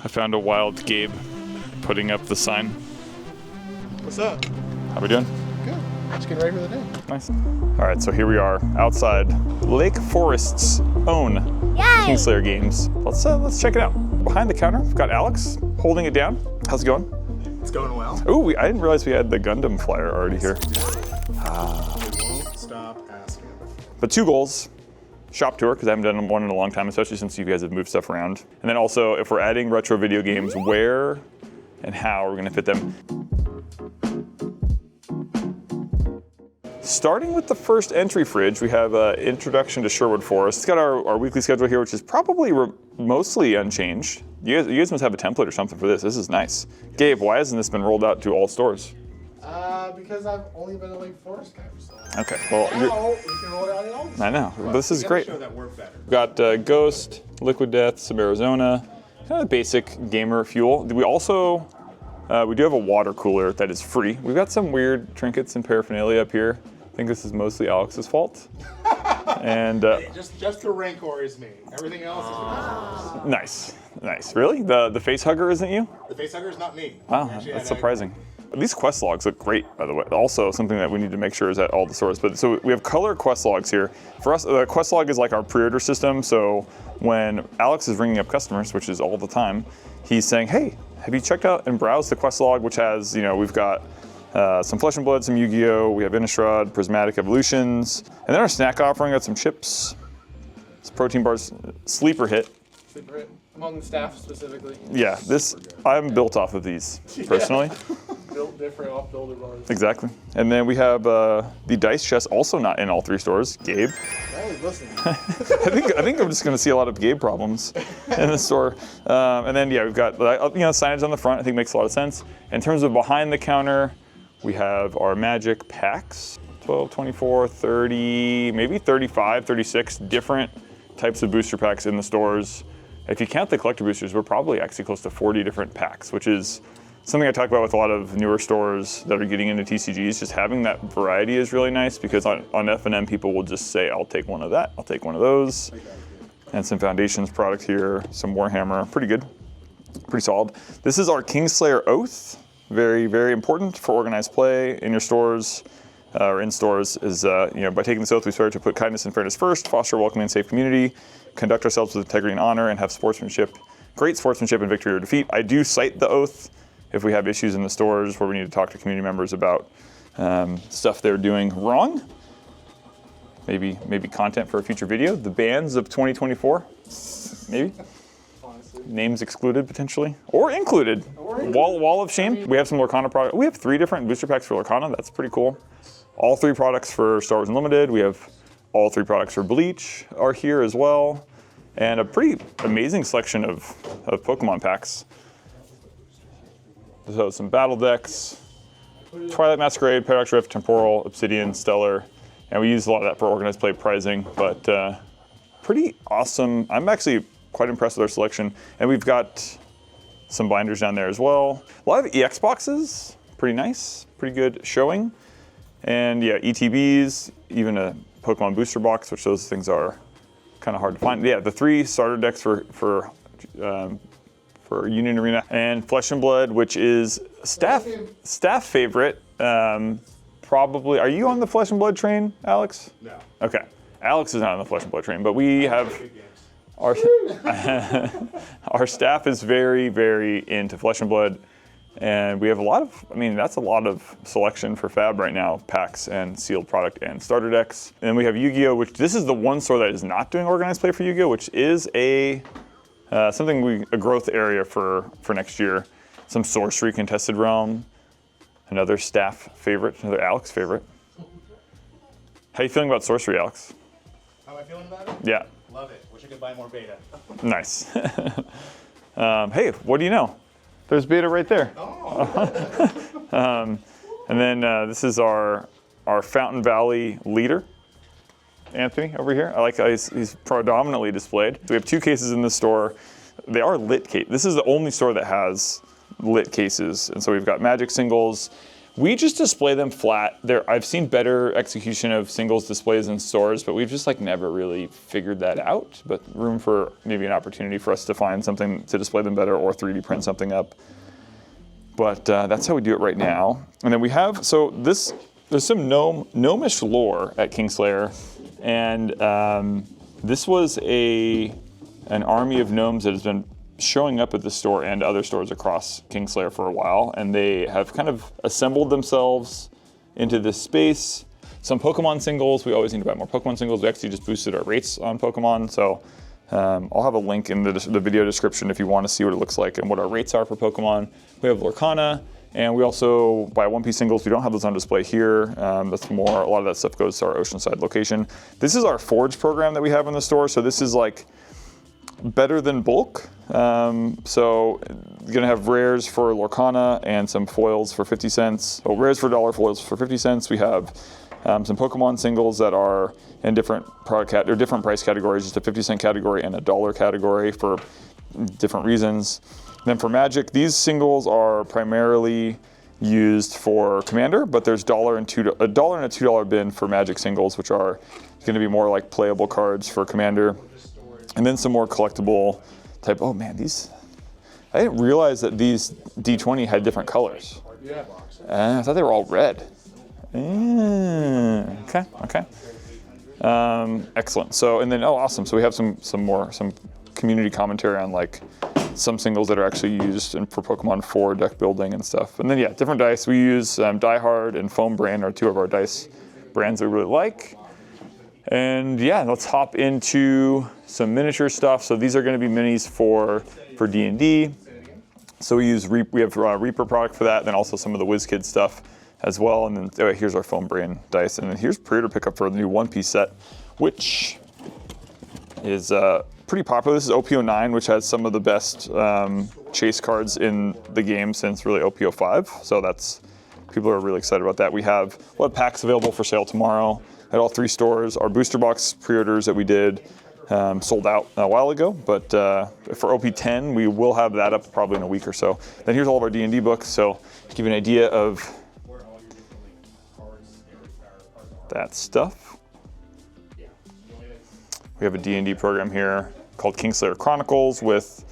I found a wild Gabe putting up the sign. What's up? How we doing? Good. Just getting ready for the day. Nice. All right, so here we are outside Lake Forest's own Kingslayer Games. Let's check it out. Behind the counter, we've got Alex holding it down. How's it going? It's going well. Ooh, I didn't realize we had the Gundam flyer already here. Won't stop asking. But 2 goals. Shop tour, because I haven't done one in a long time, especially since you guys have moved stuff around. And then also, if we're adding retro video games, where and how we're gonna fit them. Starting with the first entry fridge, we have Introduction to Sherwood Forest. It's got our weekly schedule here, which is probably mostly unchanged. You guys must have a template or something for this. This is nice. Gabe, why hasn't this been rolled out to all stores? Because I've only been a Lake Forest guy for so long. Okay, well, now we can roll it out in all. I know, but this is great. Show that work better. We've got Ghost, Liquid Death, some Arizona, kind of basic gamer fuel. We also, we do have a water cooler that is free. We've got some weird trinkets and paraphernalia up here. I think this is mostly Alex's fault. And just the Rancor is me. Everything else is nice, nice. Really? The face hugger isn't you? The face hugger is not me. Wow, that's surprising. These quest logs look great, by the way. Also, something that we need to make sure is at all the stores. But so we have color quest logs here. For us, the quest log is like our pre-order system. So when Alex is ringing up customers, which is all the time, he's saying, "Hey, have you checked out and browsed the quest log?" Which has, we've got some Flesh and Blood, some Yu-Gi-Oh, we have Innistrad, Prismatic Evolutions, and then our snack offering got some chips, some protein bars, sleeper hit. Sleeper hit. Among the staff specifically. Yeah, I'm built off of these personally. Built different off builder bars. Exactly. And then we have the dice chest, also not in all 3 stores. Gabe. Hey, listen. I think I'm just going to see a lot of Gabe problems in the store. And then we've got signage on the front. I think makes a lot of sense. In terms of behind the counter, we have our Magic packs. 12, 24, 30, maybe 35, 36 different types of booster packs in the stores. If you count the collector boosters, we're probably actually close to 40 different packs, which is something I talk about with a lot of newer stores that are getting into TCGs. Just having that variety is really nice because on F&M, people will just say, I'll take one of that, I'll take one of those. And some Foundations product here, some Warhammer, pretty good, pretty solid. This is our Kingslayer Oath. Very, very important for organized play in your stores or in stores is, by taking this oath, we swear to put kindness and fairness first, foster a welcoming and safe community, conduct ourselves with integrity and honor, and have great sportsmanship in victory or defeat. I do cite the oath if we have issues in the stores where we need to talk to community members about stuff they're doing wrong. Maybe content for a future video. The bans of 2024, maybe. Honestly. Names excluded potentially, or included. Wall of shame. We have some Lorcana products. We have 3 different booster packs for Lorcana. That's pretty cool. All 3 products for Star Wars Unlimited. We have all 3 products for Bleach are here as well. And a pretty amazing selection of Pokemon packs. So some battle decks, Twilight Masquerade, Paradox Rift, Temporal, Obsidian, Stellar. And we use a lot of that for organized play pricing, but pretty awesome. I'm actually quite impressed with our selection. And we've got some binders down there as well. A lot of EX boxes, pretty nice, pretty good showing. And yeah, ETBs, even a Pokemon booster box, which those things are kind of hard to find. Yeah, the 3 starter decks for Union Arena, and Flesh and Blood, which is staff favorite. Probably, are you on the Flesh and Blood train, Alex? No. Okay, Alex is not on the Flesh and Blood train, but we have our staff is very, very into Flesh and Blood, and we have a lot of. That's a lot of selection for Fab right now: packs and sealed product and starter decks. And then we have Yu-Gi-Oh, which this is the one store that is not doing organized play for Yu-Gi-Oh, which is a growth area for next year. Some Sorcery Contested Realm, another staff favorite, another Alex favorite. How you feeling about Sorcery, Alex? How am I feeling about it? Yeah. Love it. Wish I could buy more beta. Nice. Hey, what do you know? There's beta right there. Oh. And then this is our Fountain Valley leader. Anthony over here. I like how he's predominantly displayed. We have 2 cases in the store. They are lit case. This is the only store that has lit cases. And so we've got Magic singles. We just display them flat. I've seen better execution of singles displays in stores, but we've just like never really figured that out. But room for maybe an opportunity for us to find something to display them better or 3D print something up. But that's how we do it right now. And then we have, there's some gnomish lore at Kingslayer, and this was an army of gnomes that has been showing up at the store and other stores across Kingslayer for a while, and they have kind of assembled themselves into this space. Some Pokemon singles, we always need to buy more Pokemon singles. We actually just boosted our rates on Pokemon, so I'll have a link in the video description if you want to see what it looks like and what our rates are for Pokemon. We have Lorcana, and we also buy One Piece singles. We don't have those on display here. That's more, a lot of that stuff goes to our Oceanside location. This is our Forge program that we have in the store, so this is like better than bulk. So you're gonna have rares for Lorcana and some foils for 50 cents. Oh, rares for $1, foils for 50 cents. We have some Pokemon singles that are in different different price categories, just a 50-cent category and a $1 category for different reasons. Then for Magic, these singles are primarily used for Commander, but there's $1 and a $2 bin for Magic singles, which are going to be more like playable cards for Commander. And then some more collectible type. Oh man, I didn't realize that these D20 had different colors. Yeah. I thought they were all red. Okay. Excellent. So, and then, oh, awesome. So we have some community commentary on like some singles that are actually used for Pokemon 4 deck building and stuff. And then, yeah, different dice. We use Die Hard and Foam Brand are two of our dice brands we really like. And yeah, let's hop into some miniature stuff. So these are going to be minis for D&D. So we have Reaper product for that, and then also some of the WizKids stuff as well. And then here's our Foam Brand dice, and then here's pre-order pickup for the new One Piece set, which is pretty popular. This is OP09, which has some of the best chase cards in the game since really OP05. So people are really excited about that. We'll have packs available for sale tomorrow at all 3 stores. Our booster box pre-orders that we did sold out a while ago, but for OP10, we will have that up probably in a week or so. Then here's all of our D&D books, so to give you an idea of that stuff. We have a D&D program here called Kingslayer Chronicles with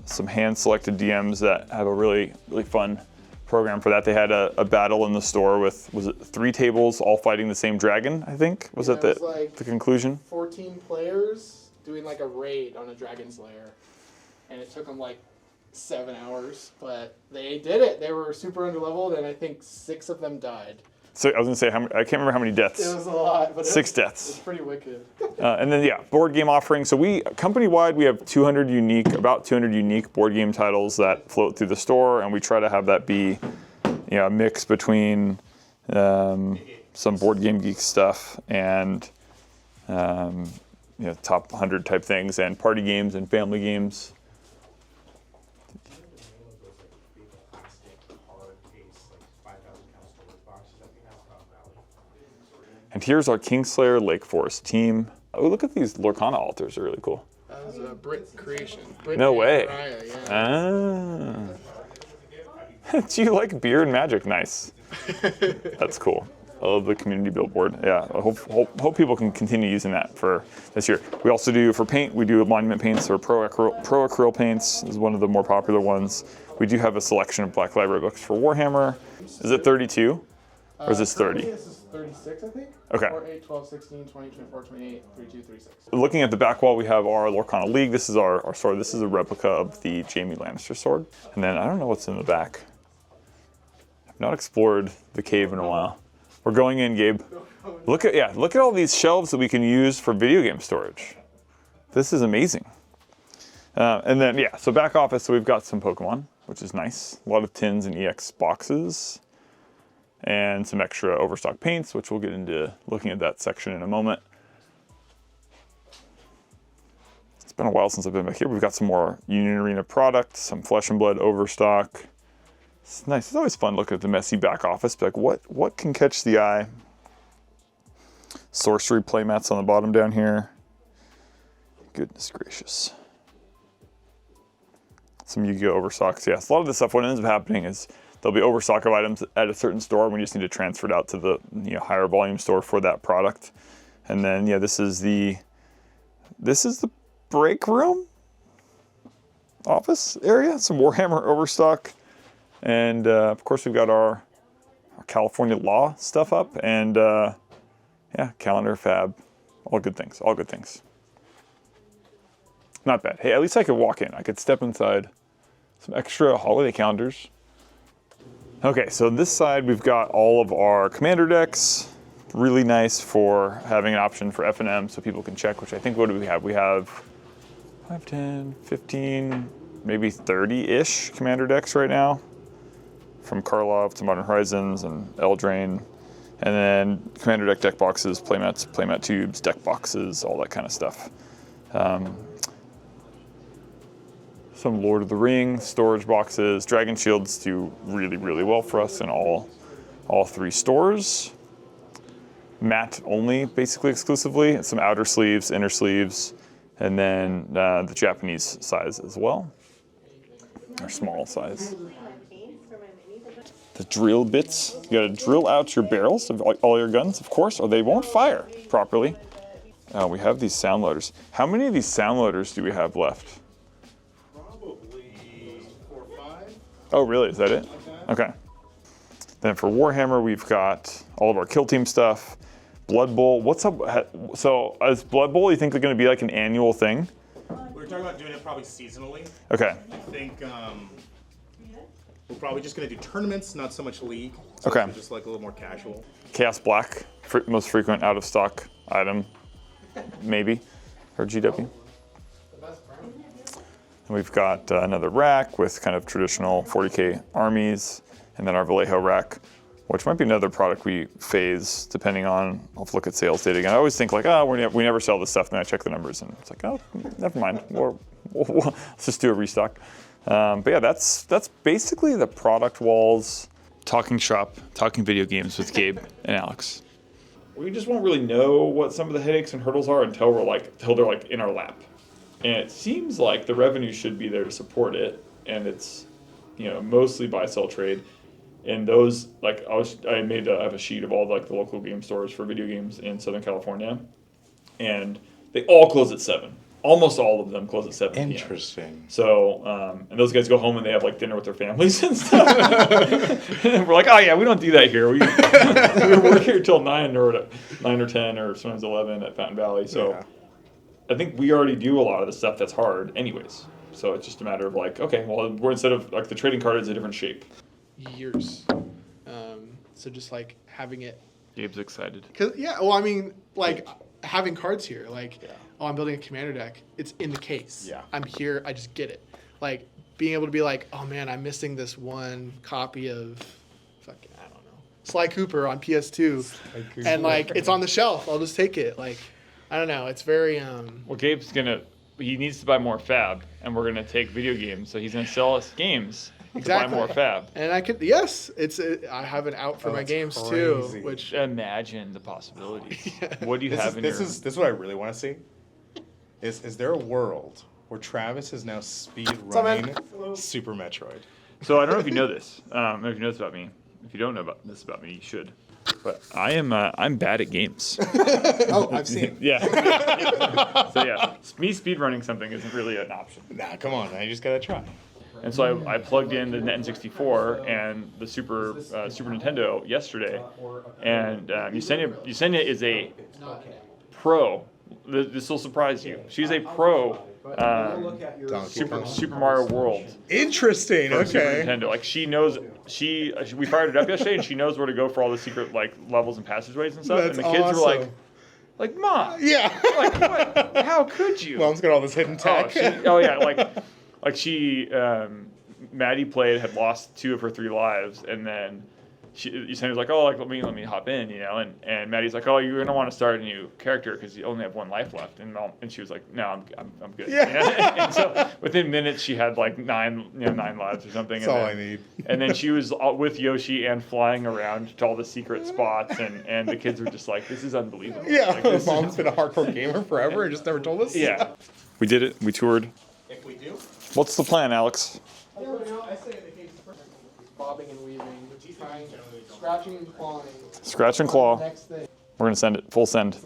some hand-selected DMs that have a really, really fun program for that. They had a battle in the store with, was it 3 tables all fighting the same dragon, I think? Was that the conclusion? 14 players doing like a raid on a dragon's lair. And it took them like 7 hours, but they did it. They were super underleveled, and I think 6 of them died. So I was gonna say, I can't remember how many deaths. It was a lot, but 6 deaths. It's pretty wicked. And then yeah, board game offerings. So company-wide, we have about 200 unique board game titles that float through the store, and we try to have that be, a mix between some Board Game Geek stuff and top 100 type things, and party games and family games. And here's our Kingslayer Lake Forest team. Oh, look at these Lorcana altars, they're really cool. That was a Brit creation. Brit No way. Mariah, yeah. Do you like beer and magic? Nice. That's cool. I love the community billboard. Yeah, I hope people can continue using that for this year. We also do, for paint, we do monument paints or pro acryl paints is one of the more popular ones. We do have a selection of Black Library books for Warhammer. Is it 32? Or is this 30? This is 36, I think. Okay. 4, 8, 12, 16, 20, 24, 28, 32, 36. Looking at the back wall, we have our Lorcana League. This is our sword. This is a replica of the Jaime Lannister sword. And then I don't know what's in the back. I've not explored the cave in a while. We're going in, Gabe. Look at all these shelves that we can use for video game storage. This is amazing. And then so back office. So we've got some Pokemon, which is nice. A lot of tins and EX boxes. And some extra overstock paints, which we'll get into looking at that section in a moment. It's been a while since I've been back here. We've got some more Union Arena product, some Flesh and Blood overstock. It's nice. It's always fun looking at the messy back office. Be like, what can catch the eye? Sorcery playmats on the bottom down here. Goodness gracious. Some Yu-Gi-Oh! Overstocks. Yeah, a lot of the stuff, what ends up happening is there'll be overstock of items at a certain store. We just need to transfer it out to the higher volume store for that product. And then this is the break room office area. Some Warhammer overstock, and of course we've got our California law stuff up, and calendar, fab, all good things. All good things. Not bad. Hey, at least I could walk in. I could step inside. Some extra holiday calendars. Okay, so this side we've got all of our commander decks. Really nice for having an option for F&M so people can check, which I think, what do we have? We have 5, 10, 15, maybe 30-ish commander decks right now. From Karlov to Modern Horizons and Eldraine. And then commander deck boxes, playmats, playmat tubes, deck boxes, all that kind of stuff. Some Lord of the Rings storage boxes. Dragon Shields do really, really well for us in all 3 stores. Matte only, basically exclusively. Some outer sleeves, inner sleeves, and then the Japanese size as well, or small size. The drill bits. You gotta drill out your barrels of all your guns, of course, or they won't fire properly. We have these sound loaders. How many of these sound loaders do we have left? Probably 4 or 5. Oh, really? Is that it? Okay. Then for Warhammer, we've got all of our Kill Team stuff. Blood Bowl. What's up? So, is Blood Bowl, you think they're going to be like an annual thing? We're talking about doing it probably seasonally. Okay. I think we're probably just going to do tournaments, not so much league. So Okay. Just like a little more casual. Chaos Black, most frequent out of stock item, maybe, for GW. And we've got another rack with kind of traditional 40K armies, and then our Vallejo rack, which might be another product we phase depending on. I'll have to look at sales data again. I always think like, we never sell this stuff, and then I check the numbers, and it's like, oh, never mind. Let's just do a restock. But yeah, that's basically the product walls. Talking shop, talking video games with Gabe and Alex. We just won't really know what some of the headaches and hurdles are until they're like in our lap. And it seems like the revenue should be there to support it, and it's mostly buy sell trade. And those, like, I have a sheet of all the local game stores for video games in Southern California, and they all close at 7. Almost all of them close at 7 p.m. Interesting. So, and those guys go home and they have dinner with their families and stuff. And we're like, oh yeah, we don't do that here. We work here till 9 or 10 or sometimes 11 at Fountain Valley. So, yeah. I think we already do a lot of the stuff that's hard, anyways. So it's just a matter of okay, well, we're instead of the trading card is a different shape. Years. So just having it. Gabe's excited. Having cards here, oh, I'm building a commander deck. It's in the case. Yeah. I'm here. I just get it. Being able to be oh man, I'm missing this one copy of fucking, I don't know, Sly Cooper on PS2. And it's on the shelf. I'll just take it. I don't know. It's very Well, Gabe's he needs to buy more fab, and we're gonna take video games, so he's gonna sell us games. Exactly. To buy more fab. And I I have an out for my games crazy. too, which imagine the possibilities. What do you have in this is what I really want to see. Is there a world where Travis is now speed running Super Metroid? So I don't know if you know this. I don't know if you know this about me. If you don't know this about me, you should. But I'm bad at games. Oh, I've seen. Yeah. So yeah, me speed running something isn't really an option. Nah, come on, I just gotta try. And so I plugged in the N64 and the Super Nintendo yesterday, and Yesenia is a pro. This will surprise you. She's a pro Super Mario World. Interesting. For Super Okay. Nintendo. She knows. We fired it up yesterday, and she knows where to go for all the secret levels and passageways and stuff. That's and the kids were awesome. like, Mom. Yeah. What? How could you? Mom's got all this hidden tech. Maddie had lost 2 of her 3 lives, and then Yesenia's like, oh, let me hop in, and Maddie's like, oh, you're gonna want to start a new character because you only have 1 life left, and she was like, no, I'm good. Yeah. And so within minutes she had 9 lives or something. That's all I need. And then she was with Yoshi and flying around to all the secret spots, and the kids were just like, this is unbelievable. Yeah. Mom's been a hardcore gamer forever and just never told us. Yeah. We did it. We toured. If we do, What's the plan, Alex? bobbing and weaving, trying, scratching and clawing. Scratch and claw. Next thing. We're gonna send it, full send.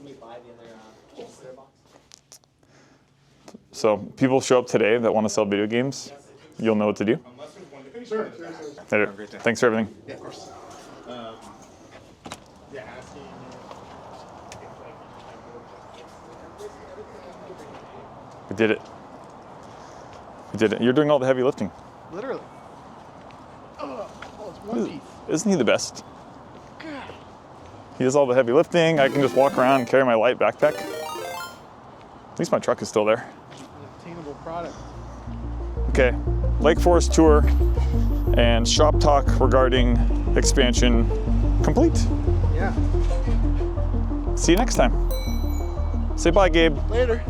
So people show up today that want to sell video games. You'll know what to do. Sure. Later. Thanks for everything. Yeah, of course. Yeah, asking. We did it. We did it. You're doing all the heavy lifting. Literally. Oh, it's one piece. Isn't he the best? He does all the heavy lifting. I can just walk around and carry my light backpack. At least my truck is still there. An obtainable product. Okay, Lake Forest tour and shop talk regarding expansion complete. Yeah. See you next time. Say bye, Gabe. Later.